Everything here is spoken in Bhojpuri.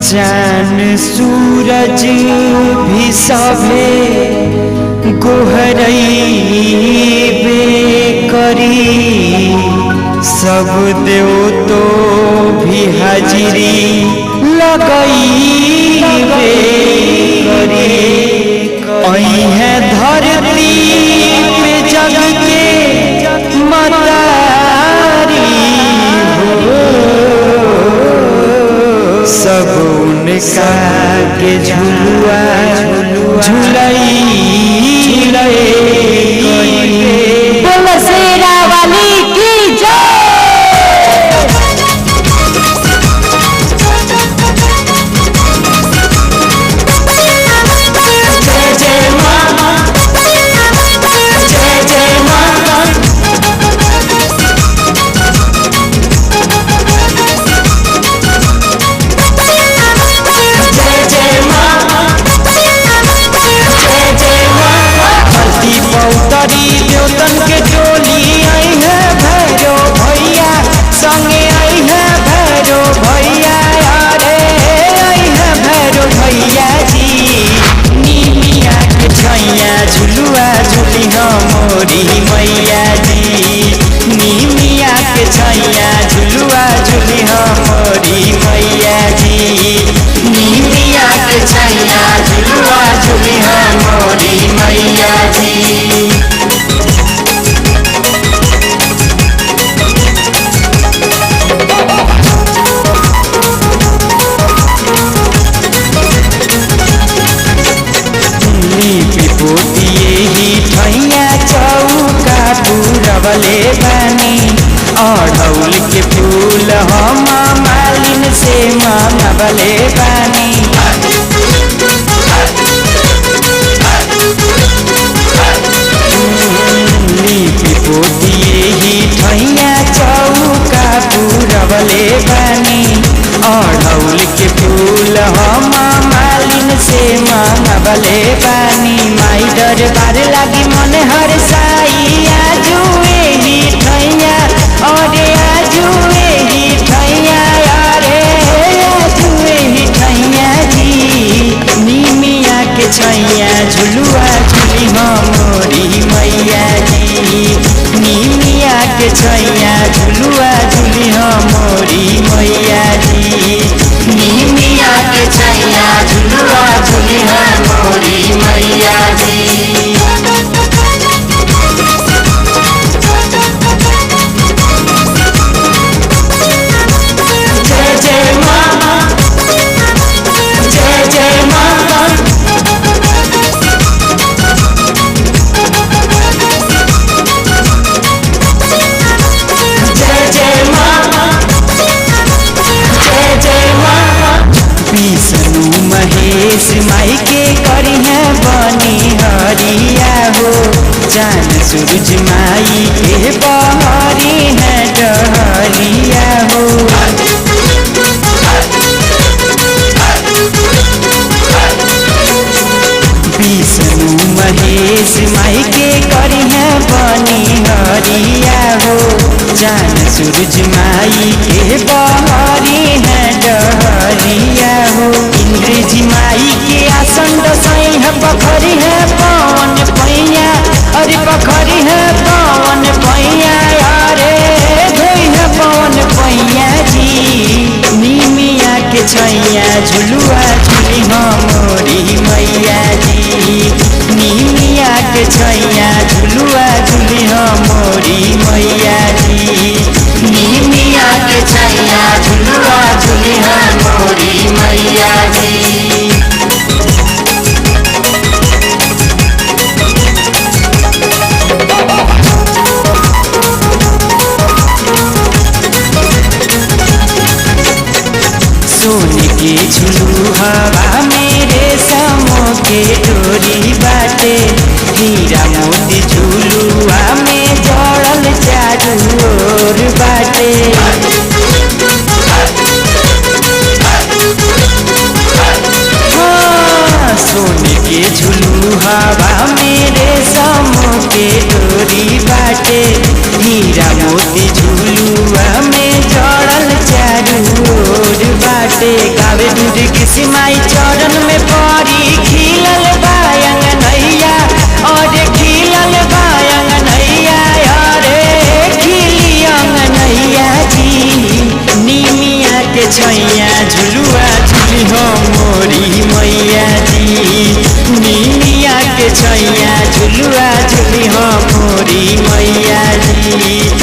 चान सूरज भी सभे गोहरइबे करी, सब देव तो भी हाजिरी लगइबे करी। अइहे धरती पे जग के मतारी हो, सब उनका के झुलुआ झुलइबे करी। बोलो शेरा वाली की जय। देवतन के टोली आई है भैरो भैया, संगे आई है भैरो भैया, अरे आई है भैरो भैया जी। नीमिया के छैया झुलुआ झुली मोरी मैया जी, नीमिया के छैया झुलुआ झुली मोरी मैया जी, नीमिया के छैया झुलुआ झुली मोरी मैया जी। पूरवले बानी अढ़ौल के फूल हम मालिन से मांगवले बानी। लिपि पोतिए ही ठैया चौका पूरवले बानी अढ़ौल के फूल हम मालिन से मांगवले बानी। माई दरबार लागी मन हर साई आजुए ही ठैया, अरे आजुए ही ठैया, अरे आजुए ही ठैया जी। नीमिया के छैया झुलुआ झुली मोरी मैया जी, नीमिया के छैया झुलुआ झुली मोरी मैया जी, नीमिया के छैया झुलुआ झुली मोरी मैया जी। महेश माई के करी है बनी हरिया हो, चान सूरज माई के बहरी है डहरिया हो। विष्णु महेश माई के करी है बनी हरिया हो, चान सूरज माई के बहरी है डहरिया हो। इंद्रजी माई के आसन दसई है पखरी है पवन पैया, अरे पखरी है पवन पैया, अरे धोई है पवन पैया जी। नीमिया के छैया झुलुआ झुली मोरी मैया जी, नीमिया के छैया झुलुआ झुली मोरी मैया जी, नीमिया के छैया झुलुआ झुली मोरी मैया जी। सोने के झुलू हवा मेरे समो के डोरी बाटे, हीरा मोती झुलुआ में जड़ल चारू ओर बाटे। सोने के झुलू हवा मेरे समो के डोरी बाटे, हीरा मोती झुलुआ में जड़ल चारू ओर बाटे। गावे दूध के झुलुआ झुली हो मोरी मैया जी।